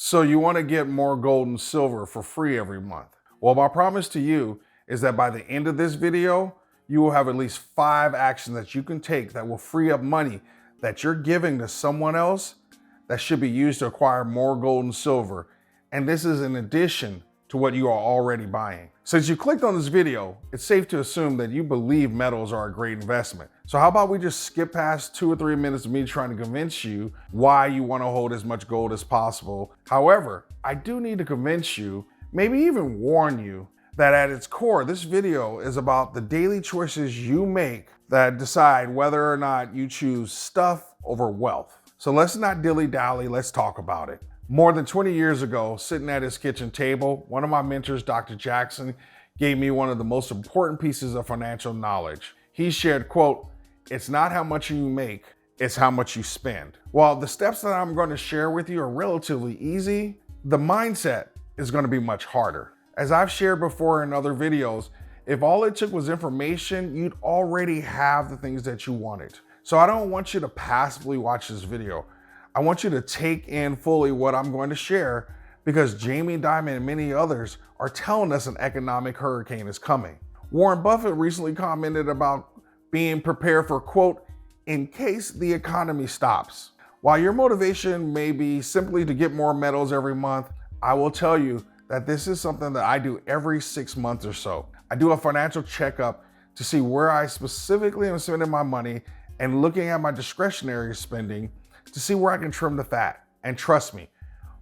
So you want to get more gold and silver for free every month. Well, my promise to you is that by the end of this video, you will have at least 5 actions that you can take that will free up money that you're giving to someone else that should be used to acquire more gold and silver. And this is in addition to what you are already buying. Since you clicked on this video, it's safe to assume that you believe metals are a great investment. So how about we just skip past 2 or 3 minutes of me trying to convince you why you want to hold as much gold as possible. However, I do need to convince you, maybe even warn you, that at its core, this video is about the daily choices you make that decide whether or not you choose stuff over wealth. So let's not dilly-dally, let's talk about it. More than 20 years ago, sitting at his kitchen table, one of my mentors, Dr. Jackson, gave me one of the most important pieces of financial knowledge. He shared, quote, "It's not how much you make, it's how much you spend." While the steps that I'm going to share with you are relatively easy, the mindset is going to be much harder. As I've shared before in other videos, if all it took was information, you'd already have the things that you wanted. So I don't want you to passively watch this video. I want you to take in fully what I'm going to share, because Jamie Dimon and many others are telling us an economic hurricane is coming. Warren Buffett recently commented about being prepared for, quote, "in case the economy stops." While your motivation may be simply to get more metals every month, I will tell you that this is something that I do every 6 months or so. I do a financial checkup to see where I specifically am spending my money and looking at my discretionary spending to see where I can trim the fat. And trust me,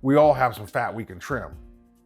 we all have some fat we can trim.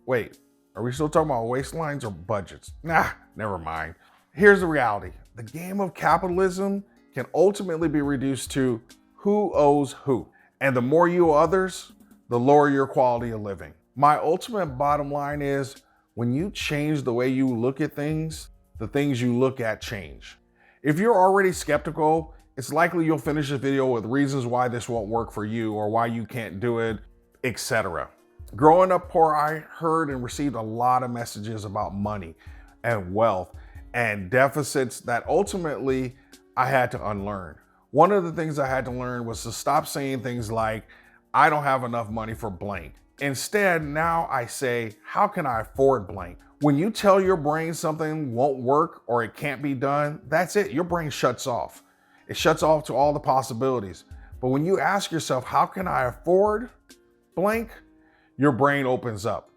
Wait, are we still talking about waistlines or budgets? Nah, never mind. Here's the reality. The game of capitalism can ultimately be reduced to who owes who. And the more you owe others, the lower your quality of living. My ultimate bottom line is, when you change the way you look at things, the things you look at change. If you're already skeptical, it's likely you'll finish this video with reasons why this won't work for you or why you can't do it, etc. Growing up poor, I heard and received a lot of messages about money and wealth and deficits that ultimately I had to unlearn. One of the things I had to learn was to stop saying things like, "I don't have enough money for blank." Instead, now I say, "How can I afford blank?" When you tell your brain something won't work or it can't be done, that's it. Your brain shuts off. It shuts off to all the possibilities. But when you ask yourself, "How can I afford blank?" your brain opens up.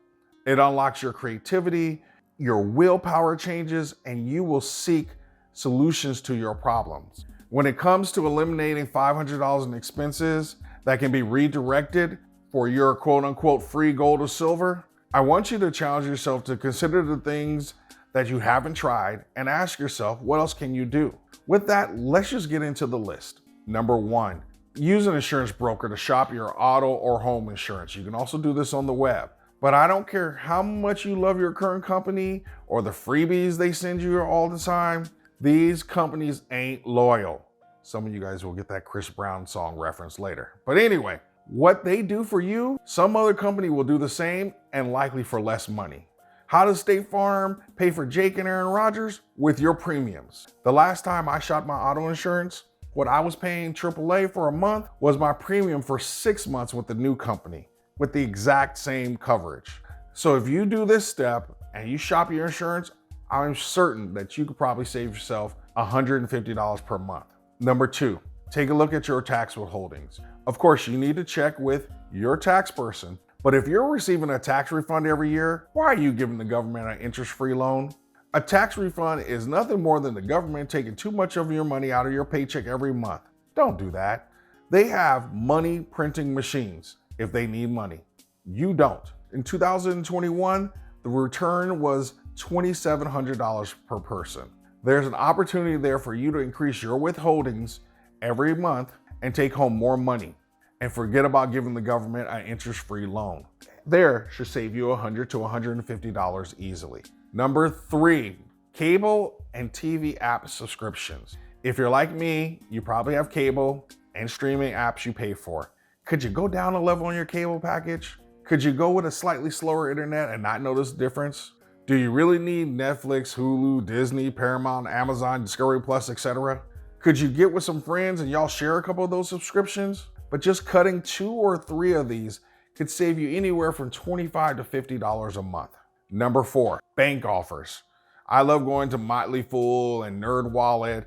It unlocks your creativity, your willpower changes, and you will seek solutions to your problems. When it comes to eliminating $500 in expenses that can be redirected for your quote unquote free gold or silver, I want you to challenge yourself to consider the things that you haven't tried and ask yourself, what else can you do? With that, let's just get into the list. Number 1, use an insurance broker to shop your auto or home insurance. You can also do this on the web. But I don't care how much you love your current company or the freebies they send you all the time, these companies ain't loyal. Some of you guys will get that Chris Brown song reference later. But anyway, what they do for you, some other company will do the same and likely for less money. How does State Farm pay for Jake and Aaron Rodgers? With your premiums. The last time I shopped my auto insurance, what I was paying AAA for a month was my premium for 6 months with the new company, with the exact same coverage. So if you do this step and you shop your insurance, I'm certain that you could probably save yourself $150 per month. Number 2, take a look at your tax withholdings. Of course, you need to check with your tax person, but if you're receiving a tax refund every year, why are you giving the government an interest-free loan? A tax refund is nothing more than the government taking too much of your money out of your paycheck every month. Don't do that. They have money printing machines if they need money. You don't. In 2021, the return was $2,700 per person. There's an opportunity there for you to increase your withholdings every month and take home more money, and forget about giving the government an interest-free loan. There should save you $100 to $150 easily. Number 3, cable and TV app subscriptions. If you're like me, you probably have cable and streaming apps you pay for. Could you go down a level on your cable package? Could you go with a slightly slower internet and not notice the difference? Do you really need Netflix, Hulu, Disney, Paramount, Amazon, Discovery Plus, etc.? Could you get with some friends and y'all share a couple of those subscriptions? But just cutting 2 or 3 of these could save you anywhere from $25 to $50 a month. Number 4, bank offers. I love going to Motley Fool and NerdWallet,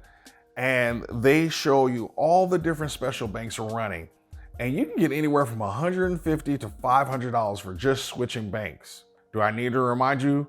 and they show you all the different special banks are running. And you can get anywhere from $150 to $500 for just switching banks. Do I need to remind you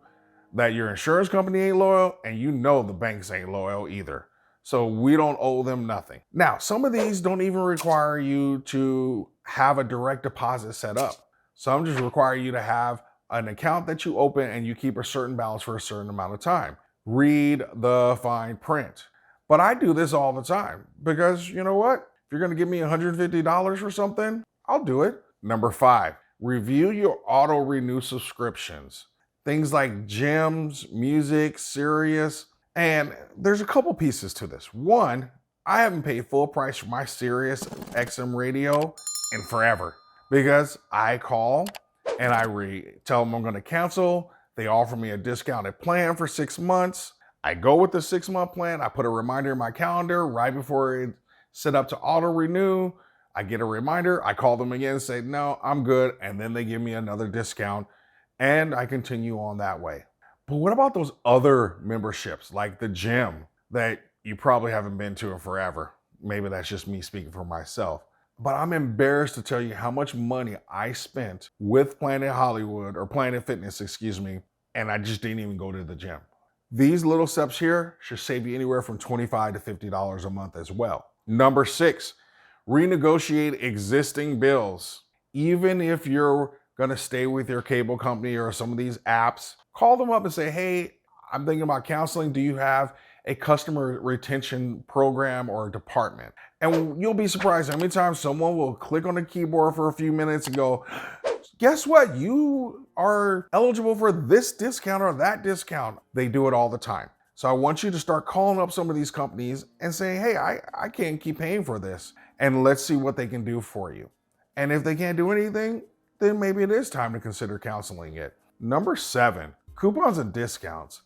that your insurance company ain't loyal, and you know the banks ain't loyal either? So we don't owe them nothing. Now, some of these don't even require you to have a direct deposit set up. Some just require you to have an account that you open and you keep a certain balance for a certain amount of time. Read the fine print. But I do this all the time because you know what? If you're gonna give me $150 for something, I'll do it. Number 5, review your auto renew subscriptions. Things like gyms, music, Sirius, and there's a couple pieces to this. One, I haven't paid full price for my Sirius XM radio in forever because I call and I tell them I'm gonna cancel. They offer me a discounted plan for 6 months. I go with the 6-month plan. I put a reminder in my calendar right before it's set up to auto renew. I get a reminder. I call them again and say, no, I'm good. And then they give me another discount and I continue on that way. But what about those other memberships like the gym that you probably haven't been to in forever? Maybe that's just me speaking for myself. But I'm embarrassed to tell you how much money I spent with Planet Hollywood or Planet Fitness, and I just didn't even go to the gym. These little steps here should save you anywhere from $25 to $50 a month as well. Number 6, renegotiate existing bills. Even if you're gonna stay with your cable company or some of these apps, call them up and say, hey, I'm thinking about counseling. Do you have a customer retention program or department? And you'll be surprised how many times someone will click on the keyboard for a few minutes and go, guess what? You are eligible for this discount or that discount. They do it all the time. So I want you to start calling up some of these companies and saying, hey, I can't keep paying for this. And let's see what they can do for you. And if they can't do anything, then maybe it is time to consider counseling it. Number 7, coupons and discounts.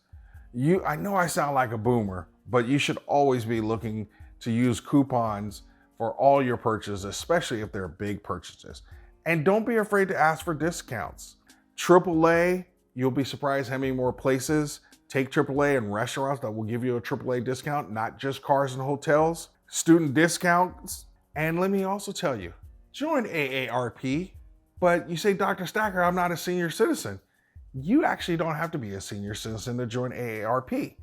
I know I sound like a boomer, but you should always be looking to use coupons for all your purchases, especially if they're big purchases. And don't be afraid to ask for discounts. AAA, you'll be surprised how many more places take AAA and restaurants that will give you a AAA discount, not just cars and hotels. Student discounts. And let me also tell you, join AARP. But you say, Dr. Stacker, I'm not a senior citizen. You actually don't have to be a senior citizen to join AARP.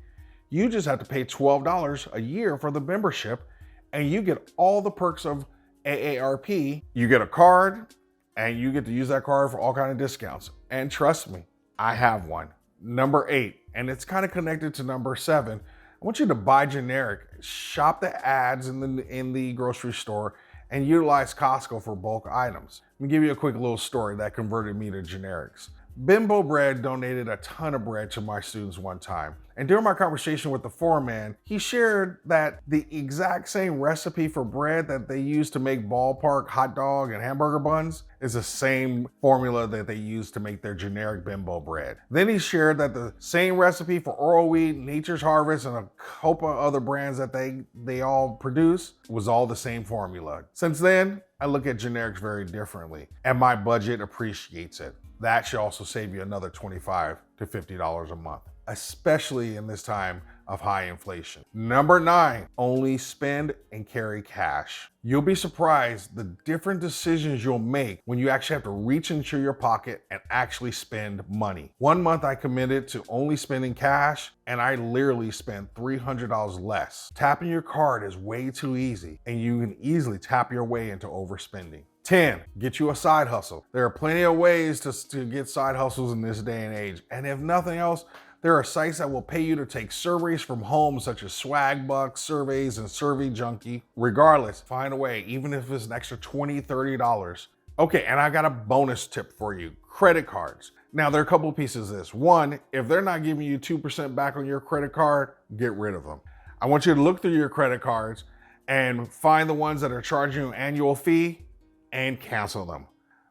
You just have to pay $12 a year for the membership and you get all the perks of AARP. You get a card and you get to use that card for all kinds of discounts. And trust me, I have one. Number 8, and it's kind of connected to number 7. I want you to buy generic, shop the ads in the grocery store and utilize Costco for bulk items. Let me give you a quick little story that converted me to generics. Bimbo Bread donated a ton of bread to my students one time. And during my conversation with the foreman, he shared that the exact same recipe for bread that they use to make ballpark hot dog and hamburger buns is the same formula that they use to make their generic Bimbo Bread. Then he shared that the same recipe for Oral Wheat, Nature's Harvest, and a couple of other brands that they all produce was all the same formula. Since then, I look at generics very differently, and my budget appreciates it. That should also save you another $25 to $50 a month, especially in this time of high inflation. Number 9, only spend and carry cash. You'll be surprised the different decisions you'll make when you actually have to reach into your pocket and actually spend money. One month I committed to only spending cash and I literally spent $300 less. Tapping your card is way too easy and you can easily tap your way into overspending. 10, get you a side hustle. There are plenty of ways to get side hustles in this day and age. And if nothing else, there are sites that will pay you to take surveys from home, such as Swagbucks, Surveys, and Survey Junkie. Regardless, find a way, even if it's an extra $20, $30. Okay, and I got a bonus tip for you, credit cards. Now, there are a couple pieces of this. One, if they're not giving you 2% back on your credit card, get rid of them. I want you to look through your credit cards and find the ones that are charging you an annual fee and cancel them.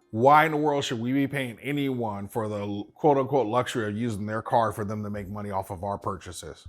Why in the world should we be paying anyone for the quote unquote luxury of using their card for them to make money off of our purchases?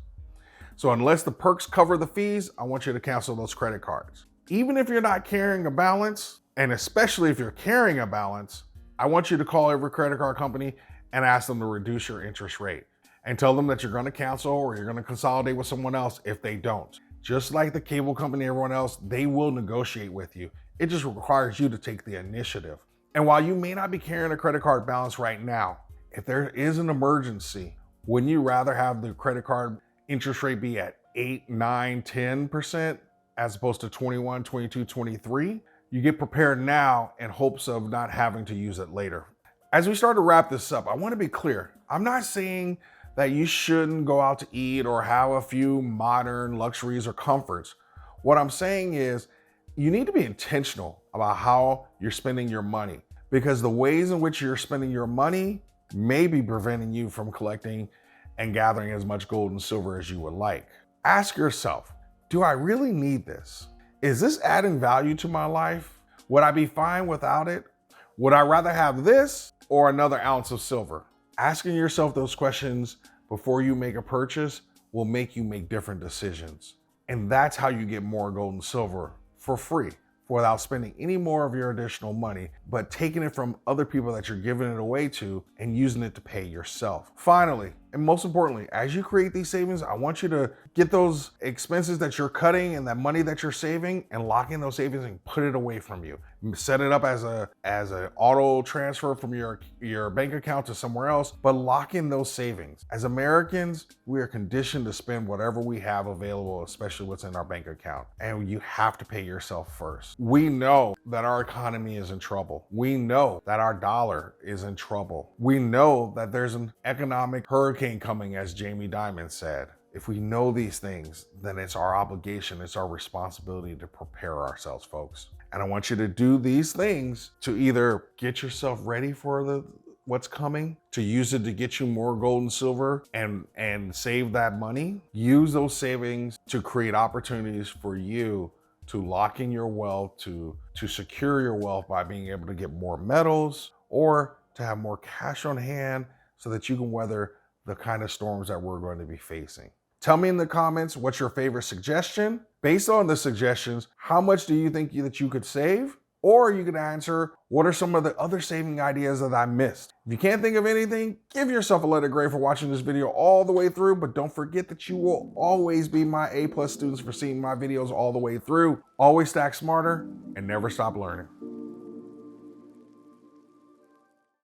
So unless the perks cover the fees, I want you to cancel those credit cards. Even if you're not carrying a balance, and especially if you're carrying a balance, I want you to call every credit card company and ask them to reduce your interest rate and tell them that you're going to cancel or you're going to consolidate with someone else if they don't. Just like the cable company and everyone else, they will negotiate with you. It just requires you to take the initiative. And while you may not be carrying a credit card balance right now, if there is an emergency, wouldn't you rather have the credit card interest rate be at 8, 9, 10% as opposed to 21, 22, 23? You get prepared now in hopes of not having to use it later. As we start to wrap this up, I want to be clear. I'm not saying that you shouldn't go out to eat or have a few modern luxuries or comforts. What I'm saying is you need to be intentional about how you're spending your money, because the ways in which you're spending your money may be preventing you from collecting and gathering as much gold and silver as you would like. Ask yourself, do I really need this? Is this adding value to my life? Would I be fine without it? Would I rather have this or another ounce of silver? Asking yourself those questions before you make a purchase will make you make different decisions. And that's how you get more gold and silver for free, without spending any more of your additional money, but taking it from other people that you're giving it away to and using it to pay yourself. Finally, and most importantly, as you create these savings, I want you to get those expenses that you're cutting and that money that you're saving and lock in those savings and put it away from you. Set it up as an auto transfer from your bank account to somewhere else, but lock in those savings. As Americans, we are conditioned to spend whatever we have available, especially what's in our bank account. And you have to pay yourself first. We know that our economy is in trouble. We know that our dollar is in trouble. We know that there's an economic hurricane coming, as Jamie Dimon said. If we know these things, then it's our obligation, it's our responsibility to prepare ourselves, folks. And I want you to do these things to either get yourself ready for what's coming, to use it to get you more gold and silver and save that money. Use those savings to create opportunities for you to lock in your wealth, to secure your wealth by being able to get more metals or to have more cash on hand so that you can weather the kind of storms that we're going to be facing. Tell me in the comments what's your favorite suggestion. Based on the suggestions, how much do you think that you could save? Or you could answer, what are some of the other saving ideas that I missed? If you can't think of anything, give yourself a letter grade for watching this video all the way through, but don't forget that you will always be my A+ students for seeing my videos all the way through. Always stack smarter and never stop learning.